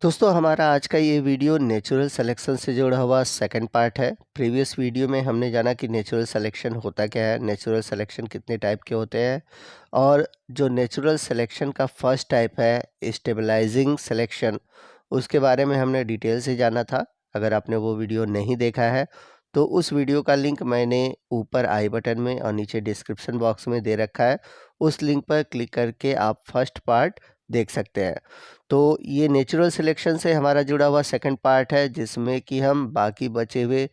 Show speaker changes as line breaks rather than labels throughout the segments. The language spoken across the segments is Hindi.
दोस्तों हमारा आज का ये वीडियो नेचुरल सिलेक्शन से जुड़ा हुआ सेकंड पार्ट है। प्रीवियस वीडियो में हमने जाना कि नेचुरल सिलेक्शन होता क्या है, नेचुरल सिलेक्शन कितने टाइप के होते हैं और जो नेचुरल सिलेक्शन का फर्स्ट टाइप है स्टेबलाइजिंग सिलेक्शन, उसके बारे में हमने डिटेल से जाना था। अगर आपने वो वीडियो नहीं देखा है तो उस वीडियो का लिंक मैंने ऊपर आई बटन में और नीचे डिस्क्रिप्शन बॉक्स में दे रखा है। उस लिंक पर क्लिक करके आप फर्स्ट पार्ट देख सकते हैं। तो ये नेचुरल सिलेक्शन से हमारा जुड़ा हुआ सेकंड पार्ट है, जिसमें कि हम बाकी बचे हुए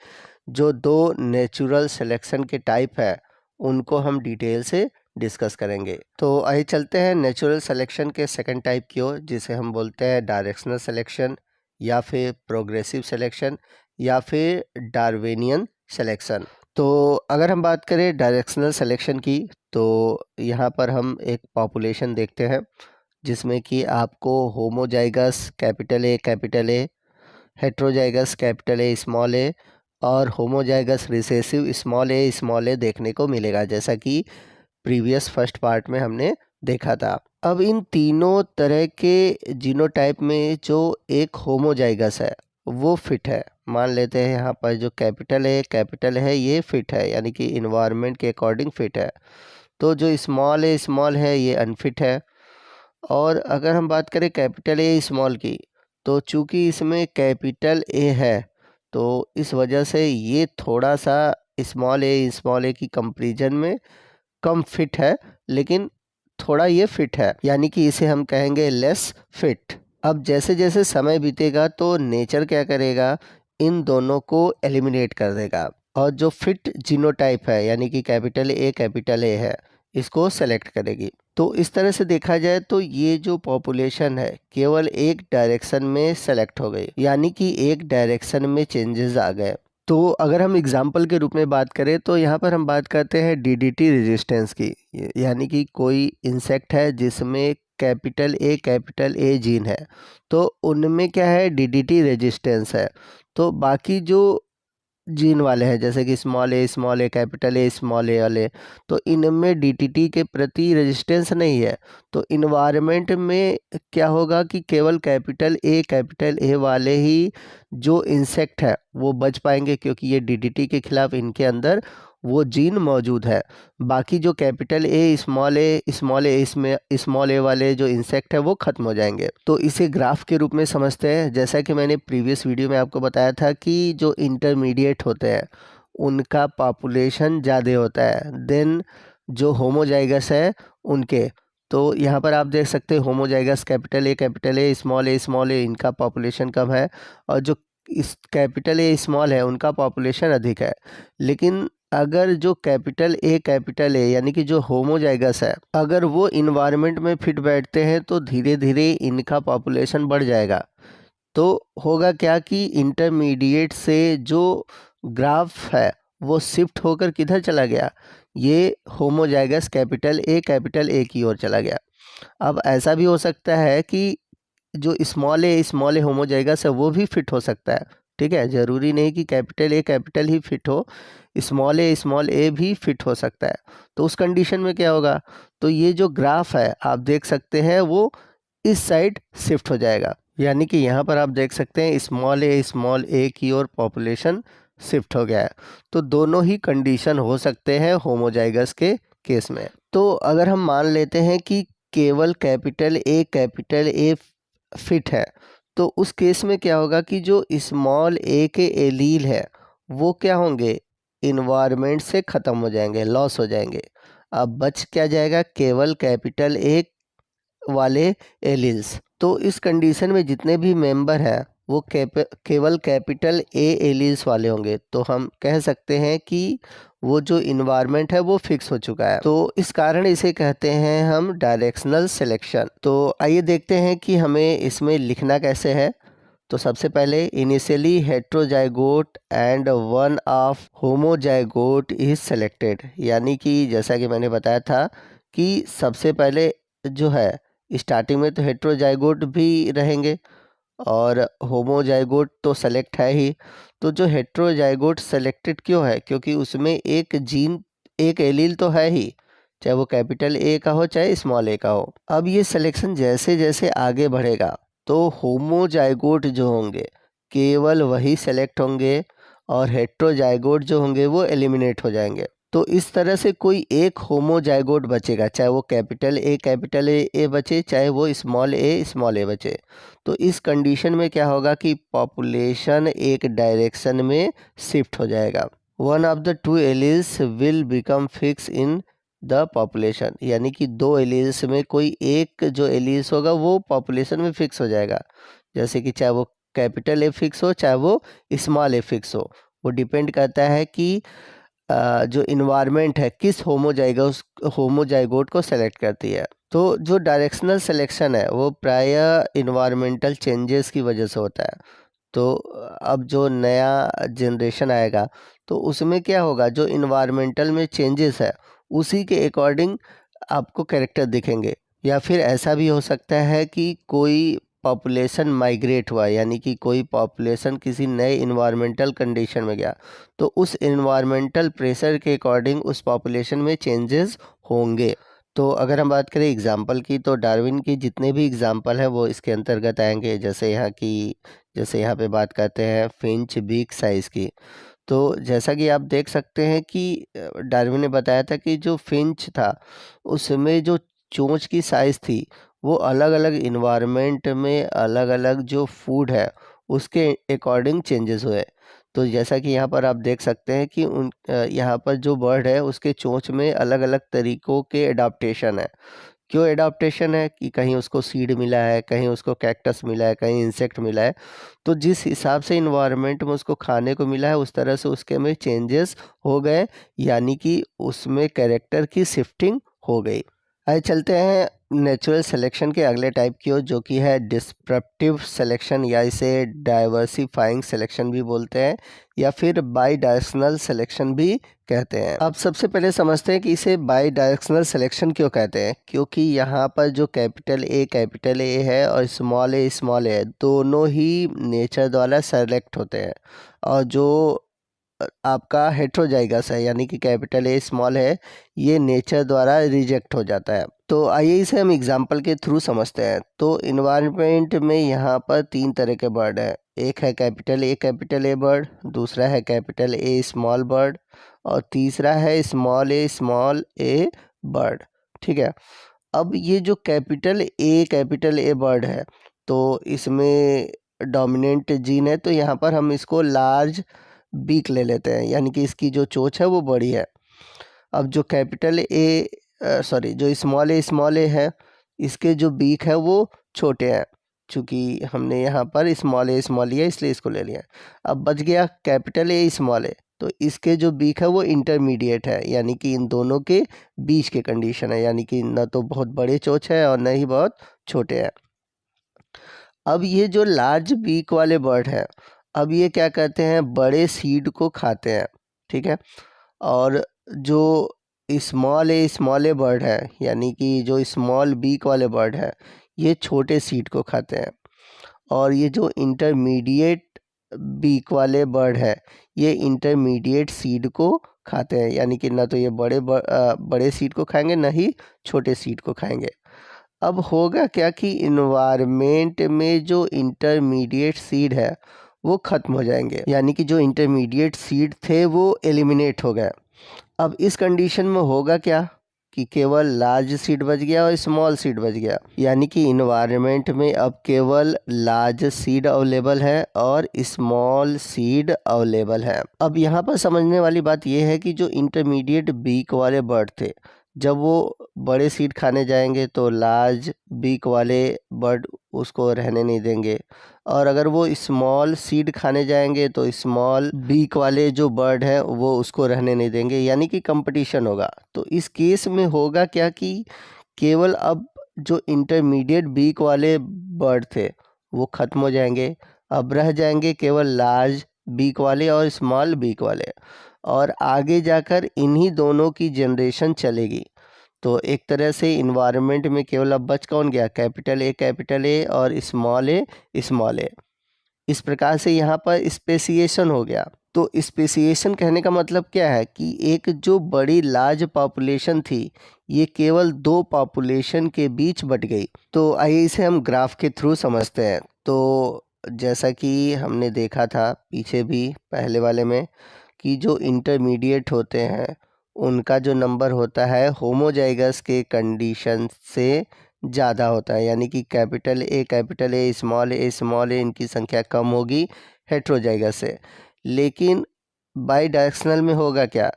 जो दो नेचुरल सिलेक्शन के टाइप है उनको हम डिटेल से डिस्कस करेंगे। तो आइए चलते हैं नेचुरल सिलेक्शन के सेकंड टाइप की ओर, जिसे हम बोलते हैं डायरेक्शनल सिलेक्शन या फिर प्रोग्रेसिव सिलेक्शन या फिर डार्विनियन सिलेक्शन। तो अगर हम बात करें डायरेक्शनल सिलेक्शन की, तो यहाँ पर हम एक पॉपुलेशन देखते हैं जिसमें कि आपको homozygous capital A, heterozygous capital A और होमोजाइगस रिसेसिव स्मॉल ए देखने को मिलेगा, जैसा कि प्रीवियस फर्स्ट पार्ट में हमने देखा था। अब इन तीनों तरह के जीनोटाइप में जो एक होमोजाइगस है वो फिट है। मान लेते हैं यहाँ पर जो कैपिटल है ये फिट है, यानी कि इन्वायरमेंट के अकॉर्डिंग फिट है। तो जो स्मॉल है ये अनफिट है। और अगर हम बात करें कैपिटल ए स्मॉल की, तो चूंकि इसमें कैपिटल ए है तो इस वजह से ये थोड़ा सा स्मॉल ए की कंपैरिजन में कम फिट है, लेकिन थोड़ा ये फिट है, यानी कि इसे हम कहेंगे लेस फिट। अब जैसे जैसे समय बीतेगा तो नेचर क्या करेगा, इन दोनों को एलिमिनेट कर देगा और जो फिट जीनोटाइप है यानी कि कैपिटल ए है इसको सेलेक्ट करेगी। तो इस तरह से देखा जाए तो ये जो पॉपुलेशन है केवल एक डायरेक्शन में सेलेक्ट हो गई, यानी कि एक डायरेक्शन में चेंजेस आ गए। तो अगर हम एग्जाम्पल के रूप में बात करें तो यहाँ पर हम बात करते हैं डीडीटी रेजिस्टेंस की, यानी कि कोई इंसेक्ट है जिसमें कैपिटल ए जीन है, तो उनमें क्या है डीडीटी रेजिस्टेंस है। तो बाकी जो जीन वाले हैं जैसे कि small A capital A small A वाले, तो इनमें डीटीटी के प्रति रेजिस्टेंस नहीं है। तो इन्वायरमेंट में क्या होगा कि केवल कैपिटल ए वाले ही जो इंसेक्ट है वो बच पाएंगे, क्योंकि ये डीडीटी के खिलाफ इनके अंदर वो जीन मौजूद है। बाकी जो कैपिटल ए इसमें स्मॉल ए वाले जो इंसेक्ट है वो खत्म हो जाएंगे। तो इसे ग्राफ के रूप में समझते हैं। जैसा कि मैंने प्रीवियस वीडियो में आपको बताया था कि जो इंटरमीडिएट होते हैं उनका पॉपुलेशन ज़्यादा होता है देन जो होमोजाइगस है उनके। तो यहाँ पर आप देख सकते हैं होमोजाइगस कैपिटल ए स्मॉल ए इनका पॉपुलेशन कम है, और जो इस कैपिटल ए स्मॉल है उनका पॉपुलेशन अधिक है। लेकिन अगर जो कैपिटल ए यानी कि जो होमोजाइगस है अगर वो इन्वायरमेंट में फिट बैठते हैं तो धीरे धीरे इनका पॉपुलेशन बढ़ जाएगा। तो होगा क्या कि इंटरमीडिएट से जो ग्राफ है वो शिफ्ट होकर किधर चला गया, ये होमोजाइगस कैपिटल ए की ओर चला गया। अब ऐसा भी हो सकता है कि जो स्मॉल ए होमोजाइगस है वो भी फिट हो सकता है। ठीक है, ज़रूरी नहीं कि कैपिटल ही फिट हो, स्मॉल ए भी फिट हो सकता है। तो उस कंडीशन में क्या होगा, तो ये जो ग्राफ है आप देख सकते हैं वो इस साइड शिफ्ट हो जाएगा, यानी कि यहाँ पर आप देख सकते हैं स्मॉल ए की ओर पॉपुलेशन शिफ्ट हो गया है। तो दोनों ही कंडीशन हो सकते हैं होमोजाइगस के केस में। तो अगर हम मान लेते हैं कि केवल कैपिटल ए फिट है, तो उस केस में क्या होगा कि जो स्मॉल ए के एलील है वो क्या होंगे, इन्वायरमेंट से ख़त्म हो जाएंगे, लॉस हो जाएंगे। अब बच क्या जाएगा, केवल कैपिटल ए वाले एलील्स। तो इस कंडीशन में जितने भी मेंबर हैं वो केवल कैपिटल ए एलील्स वाले होंगे। तो हम कह सकते हैं कि वो जो इन्वायरमेंट है वो फिक्स हो चुका है। तो इस कारण इसे कहते हैं हम डायरेक्शनल सिलेक्शन। तो आइए देखते हैं कि हमें इसमें लिखना कैसे है। तो सबसे पहले initially heterozygote and one of homozygote is selected, यानी कि जैसा कि मैंने बताया था कि सबसे पहले जो है स्टार्टिंग में तो हेट्रोजाइगोट भी रहेंगे और होमोजाइगोट तो सेलेक्ट है ही। तो जो हेट्रोजाइगोट सेलेक्टेड क्यों है, क्योंकि उसमें एक जीन एक एलील तो है ही, चाहे वो कैपिटल ए का हो चाहे स्मॉल ए का हो। अब ये सिलेक्शन जैसे जैसे आगे बढ़ेगा तो होमोजाइगोट जो होंगे केवल वही सेलेक्ट होंगे और हेट्रोजाइगोट जो होंगे वो एलिमिनेट हो जाएंगे। तो इस तरह से कोई एक होमोजाइगोट बचेगा, चाहे वो कैपिटल ए बचे, चाहे वो स्मॉल ए बचे। तो इस कंडीशन में क्या होगा कि पॉपुलेशन एक डायरेक्शन में शिफ्ट हो जाएगा। One of the two alleles will become fix in the population, यानी कि दो एलील्स में कोई एक जो एलील्स होगा वो पॉपुलेशन में फिक्स हो जाएगा। जैसे कि चाहे वो कैपिटल ए फिक्स हो, चाहे वो स्मॉल ए फिक्स हो, वो डिपेंड करता है कि जो इन्वायरमेंट है किस होमोजाइगोट को सेलेक्ट करती है। तो जो डायरेक्शनल सिलेक्शन है वो प्रायः इन्वायरमेंटल चेंजेस की वजह से होता है। तो अब जो नया जनरेशन आएगा तो उसमें क्या होगा, जो इन्वायरमेंटल में चेंजेस है उसी के अकॉर्डिंग आपको कैरेक्टर दिखेंगे। या फिर ऐसा भी हो सकता है कि कोई पॉपुलेशन माइग्रेट हुआ, यानी कि कोई पॉपुलेशन किसी नए इन्वायरमेंटल कंडीशन में गया, तो उस इन्वायरमेंटल प्रेशर के अकॉर्डिंग उस पॉपुलेशन में चेंजेस होंगे। तो अगर हम बात करें एग्जाम्पल की, तो डार्विन की जितने भी एग्जाम्पल हैं वो इसके अंतर्गत आएंगे। जैसे यहाँ पे बात करते हैं फिंच बीक साइज़ की, तो जैसा कि आप देख सकते हैं कि डार्विन ने बताया था कि जो फिंच था उसमें जो चोंच की साइज़ थी वो अलग अलग इन्वायरमेंट में अलग अलग जो फूड है उसके अकॉर्डिंग चेंजेस हुए। तो जैसा कि यहाँ पर आप देख सकते हैं कि यहाँ पर जो बर्ड है उसके चोंच में अलग अलग तरीक़ों के एडाप्टेशन है। क्यों एडाप्टेशन है कि कहीं उसको सीड मिला है, कहीं उसको कैक्टस मिला है, कहीं इंसेक्ट मिला है। तो जिस हिसाब से इन्वायरमेंट में उसको खाने को मिला है उस तरह से उसके में चेंजेस हो गए, यानी कि उसमें कैरेक्टर की शिफ्टिंग हो गई। आइए चलते हैं नेचुरल सिलेक्शन के अगले टाइप की ओर, जो कि है डिस्रप्टिव सिलेक्शन, या इसे डाइवर्सिफाइंग सिलेक्शन भी बोलते हैं या फिर बाई डायरेक्शनल सिलेक्शन भी कहते हैं। अब सबसे पहले समझते हैं कि इसे बाई डायरेक्शनल सिलेक्शन क्यों कहते हैं। क्योंकि यहाँ पर जो कैपिटल ए है और स्मॉल ए है, दोनों ही नेचर द्वारा सेलेक्ट होते हैं, और जो आपका हेट्रोजाइगस है यानी कि कैपिटल ए स्मॉल है, ये नेचर द्वारा रिजेक्ट हो जाता है। तो आइए इसे हम एग्जाम्पल के थ्रू समझते हैं। तो इन्वायरमेंट में यहाँ पर तीन तरह के बर्ड हैं। एक है कैपिटल ए बर्ड, दूसरा है कैपिटल ए स्मॉल बर्ड, और तीसरा है स्मॉल ए बर्ड। ठीक है। अब ये जो कैपिटल ए बर्ड है, तो इसमें डोमिनेंट जीन है, तो यहाँ पर हम इसको लार्ज बीक ले लेते हैं, यानी कि इसकी जो चोंच है वो बड़ी है। अब जो जो स्मॉल ए है, इसके जो बीक है वो छोटे हैं, चूँकि हमने यहाँ पर स्मॉल ए लिया इसलिए इसको ले लिया। अब बच गया कैपिटल ए स्मॉल ए, तो इसके जो बीक है वो इंटरमीडिएट है, यानी कि इन दोनों के बीच के कंडीशन है, यानी कि न तो बहुत बड़े चोंच है और न ही बहुत छोटे हैं। अब ये जो लार्ज बीक वाले बर्ड हैं, अब ये क्या करते हैं, बड़े सीड को खाते हैं। ठीक है। और जो स्मॉल ए बर्ड है, यानी कि जो स्मॉल बीक वाले बर्ड है, ये छोटे सीड को खाते हैं। और ये जो इंटरमीडिएट बीक वाले बर्ड है, ये इंटरमीडिएट सीड को खाते हैं, यानी कि ना तो ये बड़े सीड को खाएंगे, ना ही छोटे सीड को खाएंगे। अब होगा क्या कि इन्वायरमेंट में जो इंटरमीडिएट सीड है वो ख़त्म हो जाएंगे, यानी कि जो इंटरमीडिएट सीड थे वो एलिमिनेट हो गए। अब इस कंडीशन में होगा क्या कि केवल लार्ज सीड बच गया और स्मॉल सीड बच गया, यानी कि इन्वायरमेंट में अब केवल लार्ज सीड अवेलेबल है और स्मॉल सीड अवेलेबल है। अब यहाँ पर समझने वाली बात यह है कि जो इंटरमीडिएट बीक वाले बर्ड थे, जब वो बड़े सीड खाने जाएंगे तो लार्ज बीक वाले बर्ड उसको रहने नहीं देंगे, और अगर वो स्मॉल सीड खाने जाएंगे तो स्मॉल बीक वाले जो बर्ड हैं वो उसको रहने नहीं देंगे, यानी कि कंपटीशन होगा। तो इस केस में होगा क्या कि केवल अब जो इंटरमीडिएट बीक वाले बर्ड थे वो ख़त्म हो जाएंगे, अब रह जाएंगे केवल लार्ज बीक वाले और स्मॉल बीक वाले, और आगे जाकर इन्हीं दोनों की जनरेशन चलेगी। तो एक तरह से इन्वायरमेंट में केवल अब बच कौन गया, कैपिटल ए और स्मॉल ए। इस प्रकार से यहाँ पर स्पेसिएशन हो गया, तो स्पेसिएशन कहने का मतलब क्या है कि एक जो बड़ी लार्ज पॉपुलेशन थी, ये केवल दो पॉपुलेशन के बीच बट गई। तो आइए इसे हम ग्राफ के थ्रू समझते हैं। तो जैसा कि हमने देखा था पीछे भी पहले वाले में कि जो इंटरमीडिएट होते हैं उनका जो नंबर होता है होमोजाइगस के कंडीशन से ज़्यादा होता है, यानी कि कैपिटल ए स्मॉल ए इनकी संख्या कम होगी हेट्रोजाइगस से। लेकिन बाई डायरेक्शनल में होगा क्या,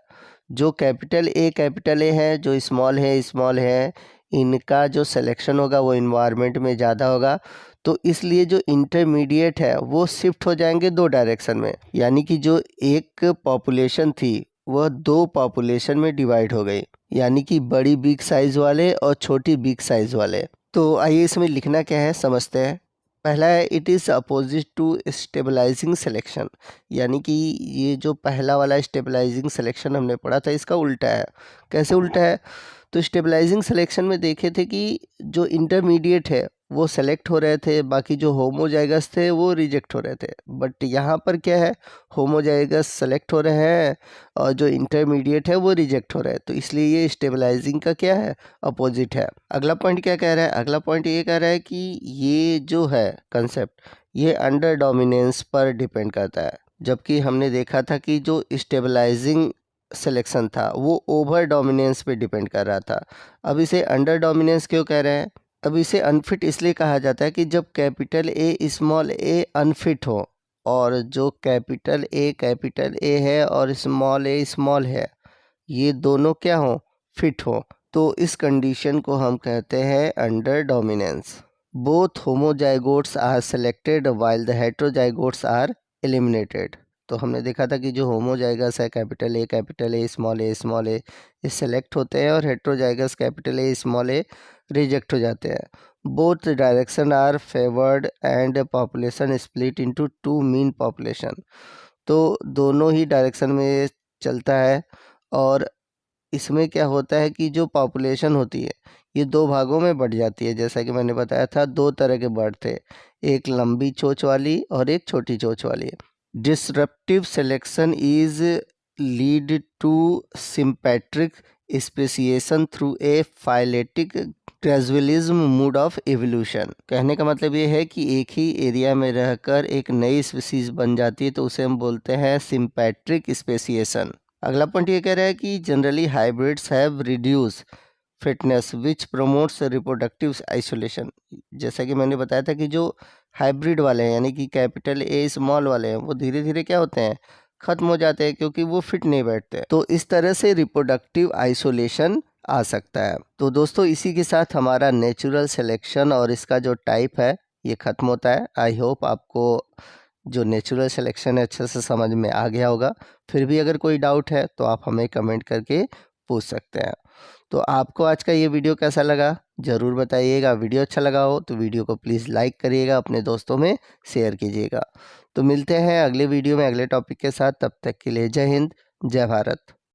जो कैपिटल ए है, जो स्मॉल है, इनका जो सिलेक्शन होगा वो इन्वायरमेंट में ज़्यादा होगा। तो इसलिए जो इंटरमीडिएट है वो शिफ्ट हो जाएंगे दो डायरेक्शन में, यानी कि जो एक पॉपुलेशन थी वह दो पॉपुलेशन में डिवाइड हो गई, यानी कि बड़ी बिग साइज़ वाले और छोटी बिग साइज़ वाले। तो आइए इसमें लिखना क्या है समझते हैं। पहला है it is opposite to stabilising selection, यानी कि ये जो पहला वाला स्टेबलाइजिंग सिलेक्शन हमने पढ़ा था इसका उल्टा है। कैसे उल्टा है, तो स्टेबलाइजिंग सिलेक्शन में देखे थे कि जो इंटरमीडिएट है वो सेलेक्ट हो रहे थे, बाकी जो होमोजाइगस थे वो रिजेक्ट हो रहे थे। बट यहाँ पर क्या है, होमोजाइगस सेलेक्ट हो रहे हैं और जो इंटरमीडिएट है वो रिजेक्ट हो रहे हैं। तो इसलिए ये स्टेबलाइजिंग का क्या है, अपोजिट है। अगला पॉइंट क्या कह रहा है, अगला पॉइंट ये कह रहा है कि ये जो है कंसेप्ट ये अंडर डोमिनेंस पर डिपेंड करता है, जबकि हमने देखा था कि जो स्टेबलाइजिंग सिलेक्शन था वो ओवर डोमिनेंस पे डिपेंड कर रहा था। अब इसे अंडर डोमिनेंस क्यों कह रहे हैं, अब इसे अनफिट इसलिए कहा जाता है कि जब कैपिटल ए अनफिट हो और जो कैपिटल ए है और स्मॉल है ये दोनों क्या हो, फिट हो, तो इस कंडीशन को हम कहते हैं under dominance. Both homozygotes are selected while the heterozygotes are eliminated. तो हमने देखा था कि जो होमोजाइगस है कैपिटल ए स्मॉल ए ये सेलेक्ट होते हैं और हेट्रोजाइगस कैपिटल ए रिजेक्ट हो जाते हैं। Both direction are favoured and population split into two mean population. तो दोनों ही डायरेक्शन में चलता है और इसमें क्या होता है कि जो पॉपुलेशन होती है ये दो भागों में बट जाती है। जैसा कि मैंने बताया था दो तरह के बर्ड थे, एक लंबी चोंच वाली और एक छोटी चोंच वाली। Disruptive selection is lead to sympatric speciation through a phyletic gradualism mode of evolution. कहने का मतलब ये है कि एक ही एरिया में रहकर एक नई स्पीसीज बन जाती है, तो उसे हम बोलते हैं सिंपैट्रिक स्पेसिएशन। अगला पॉइंट ये कह रहा है कि generally hybrids have reduce fitness which promotes reproductive isolation. जैसा कि मैंने बताया था कि जो हाइब्रिड वाले हैं यानी कि कैपिटल ए स्मॉल वाले हैं वो धीरे धीरे क्या होते हैं, ख़त्म हो जाते हैं क्योंकि वो फिट नहीं बैठते। तो इस तरह से रिप्रोडक्टिव आइसोलेशन आ सकता है। तो दोस्तों इसी के साथ हमारा नेचुरल सिलेक्शन और इसका जो टाइप है ये ख़त्म होता है। आई होप आपको जो नेचुरल सिलेक्शन है अच्छे से समझ में आ गया होगा। फिर भी अगर कोई डाउट है तो आप हमें कमेंट करके पूछ सकते हैं। तो आपको आज का ये वीडियो कैसा लगा ज़रूर बताइएगा। वीडियो अच्छा लगा हो तो वीडियो को प्लीज़ लाइक करिएगा, अपने दोस्तों में शेयर कीजिएगा। तो मिलते हैं अगले वीडियो में अगले टॉपिक के साथ, तब तक के लिए जय हिंद जय भारत।